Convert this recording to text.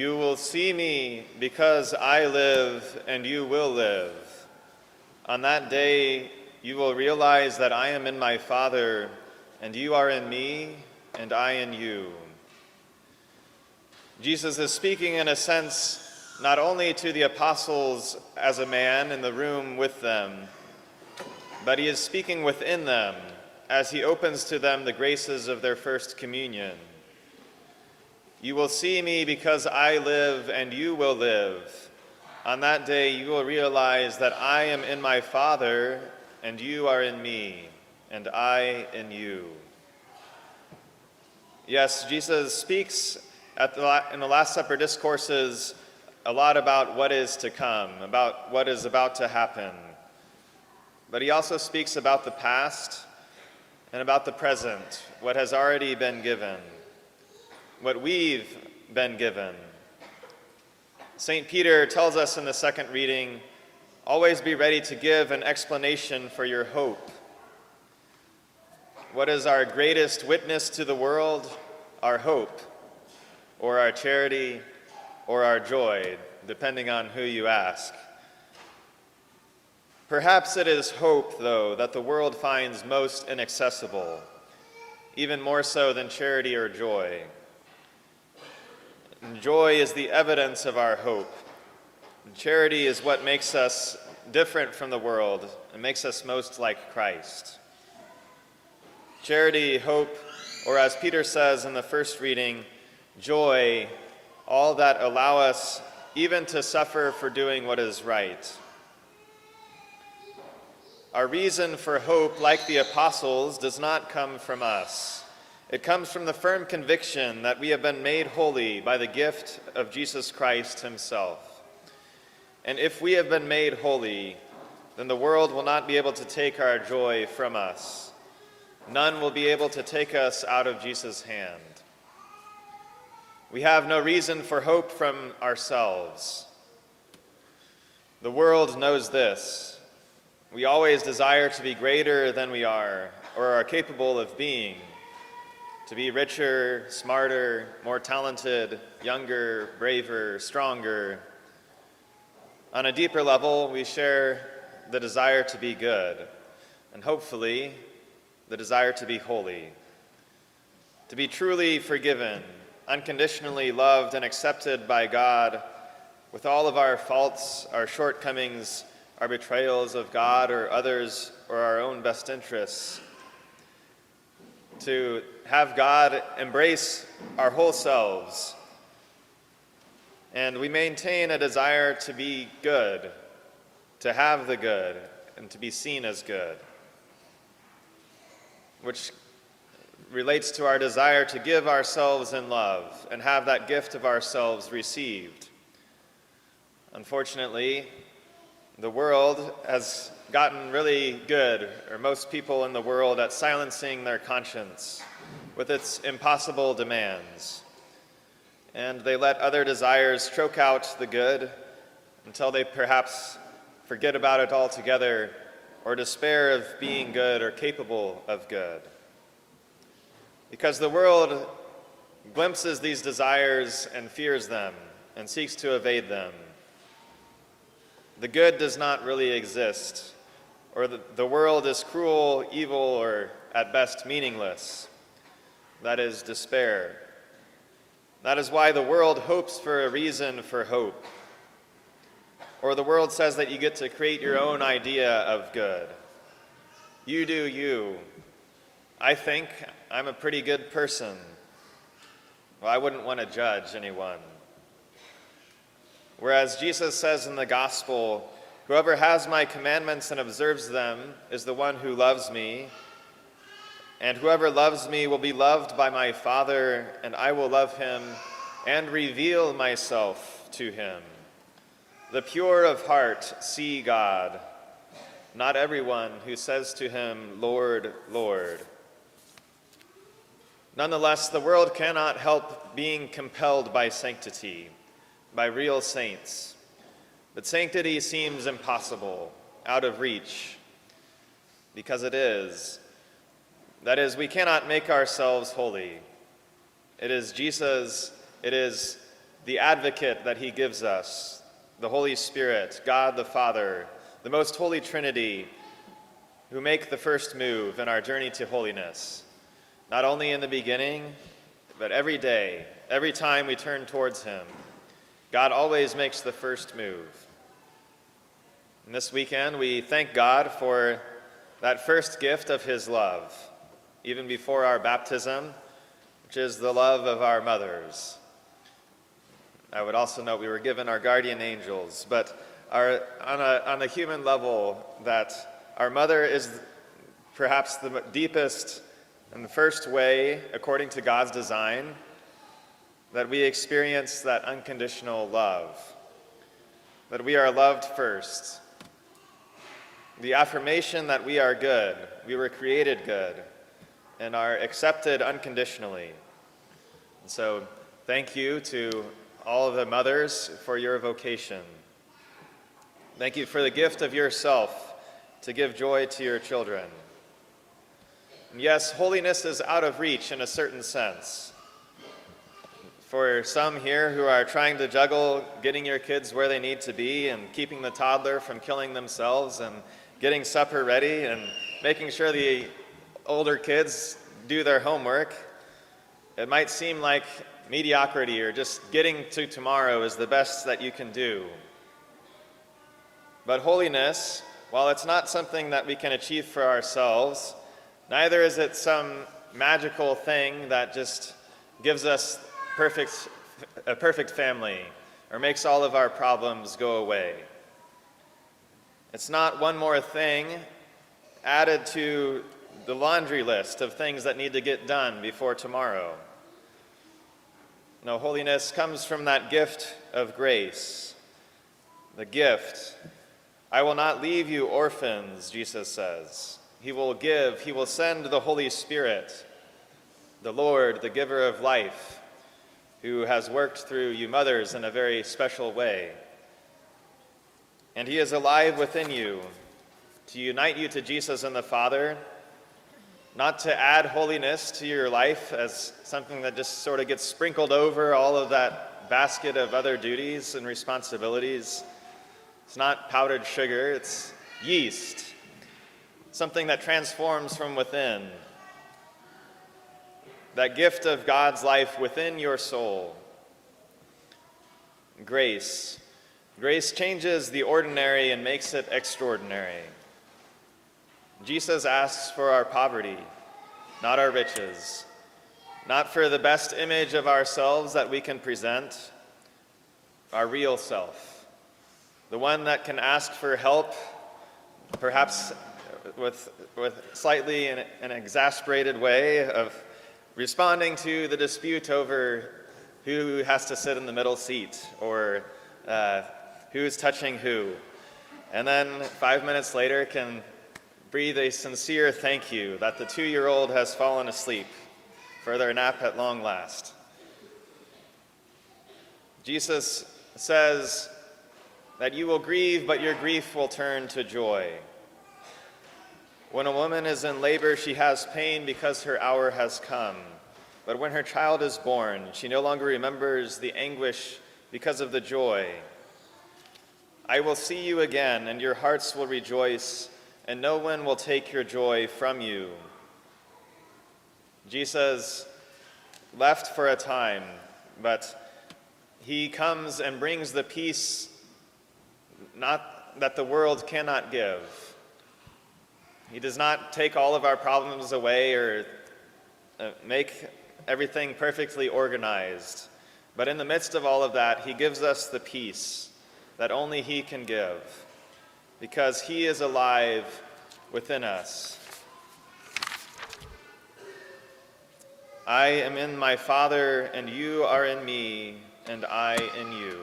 You will see me because I live, and you will live. On that day, you will realize that I am in my Father, and you are in me, and I in you. Jesus is speaking, in a sense, not only to the apostles as a man in the room with them, but he is speaking within them as he opens to them the graces of their first communion. You will see me because I live, and you will live. On that day, you will realize that I am in my Father, and you are in me, and I in you. Yes, Jesus speaks in the Last Supper discourses a lot about what is to come, about what is about to happen. But he also speaks about the past and about the present, what has already been given, what we've been given. St. Peter tells us in the second reading, always be ready to give an explanation for your hope. What is our greatest witness to the world? Our hope, or our charity, or our joy, depending on who you ask. Perhaps it is hope, though, that the world finds most inaccessible, even more so than charity or joy. And joy is the evidence of our hope. And charity is what makes us different from the world and makes us most like Christ. Charity, hope, or as Peter says in the first reading, joy, all that allow us even to suffer for doing what is right. Our reason for hope, like the apostles, does not come from us. It comes from the firm conviction that we have been made holy by the gift of Jesus Christ himself. And if we have been made holy, then the world will not be able to take our joy from us. None will be able to take us out of Jesus' hand. We have no reason for hope from ourselves. The world knows this. We always desire to be greater than we are, or are capable of being, to be richer, smarter, more talented, younger, braver, stronger. On a deeper level, we share the desire to be good, and hopefully, the desire to be holy, to be truly forgiven, unconditionally loved and accepted by God, with all of our faults, our shortcomings, our betrayals of God or others, or our own best interests. To have God embrace our whole selves. And we maintain a desire to be good, to have the good, and to be seen as good, which relates to our desire to give ourselves in love and have that gift of ourselves received. Unfortunately, the world has gotten really good, or most people in the world, at silencing their conscience with its impossible demands. And they let other desires choke out the good until they perhaps forget about it altogether or despair of being good or capable of good. Because the world glimpses these desires and fears them and seeks to evade them. The good does not really exist, or the world is cruel, evil, or at best meaningless. That is despair. That is why the world hopes for a reason for hope. Or the world says that you get to create your own idea of good. You do you. I think I'm a pretty good person. Well, I wouldn't want to judge anyone. Whereas Jesus says in the gospel, whoever has my commandments and observes them is the one who loves me, and whoever loves me will be loved by my Father, and I will love him and reveal myself to him. The pure of heart see God, not everyone who says to him, Lord, Lord. Nonetheless, the world cannot help being compelled by sanctity, by real saints. But sanctity seems impossible, out of reach, because it is. That is, we cannot make ourselves holy. It is Jesus, it is the advocate that he gives us, the Holy Spirit, God the Father, the most holy Trinity, who make the first move in our journey to holiness, not only in the beginning, but every day, every time we turn towards him. God always makes the first move. And this weekend, we thank God for that first gift of his love, even before our baptism, which is the love of our mothers. I would also note we were given our guardian angels, but on a human level, that our mother is perhaps the deepest and the first way, according to God's design, that we experience that unconditional love, that we are loved first. The affirmation that we are good, we were created good, and are accepted unconditionally. And so thank you to all of the mothers for your vocation. Thank you for the gift of yourself to give joy to your children. And yes, holiness is out of reach in a certain sense. For some here who are trying to juggle getting your kids where they need to be and keeping the toddler from killing themselves and getting supper ready and making sure the older kids do their homework, it might seem like mediocrity or just getting to tomorrow is the best that you can do. But holiness, while it's not something that we can achieve for ourselves, neither is it some magical thing that just gives us a perfect family or makes all of our problems go away. It's not one more thing added to the laundry list of things that need to get done before tomorrow. No, holiness comes from that gift of grace. The gift. I will not leave you orphans, Jesus says. He will send the Holy Spirit, the Lord, the giver of life, who has worked through you mothers in a very special way. And he is alive within you to unite you to Jesus and the Father, not to add holiness to your life as something that just sort of gets sprinkled over all of that basket of other duties and responsibilities. It's not powdered sugar, it's yeast, something that transforms from within. That gift of God's life within your soul. Grace. Grace changes the ordinary and makes it extraordinary. Jesus asks for our poverty, not our riches, not for the best image of ourselves that we can present, our real self, the one that can ask for help, perhaps with slightly an exasperated way of responding to the dispute over who has to sit in the middle seat or who's touching who, and then 5 minutes later can breathe a sincere thank you that the 2-year-old has fallen asleep for their nap at long last. Jesus says that you will grieve, but your grief will turn to joy. When a woman is in labor, she has pain because her hour has come. But when her child is born, she no longer remembers the anguish because of the joy. I will see you again, and your hearts will rejoice, and no one will take your joy from you. Jesus left for a time, but he comes and brings the peace not that the world cannot give. He does not take all of our problems away or make everything perfectly organized. But in the midst of all of that, he gives us the peace that only he can give, because he is alive within us. I am in my Father, and you are in me, and I in you.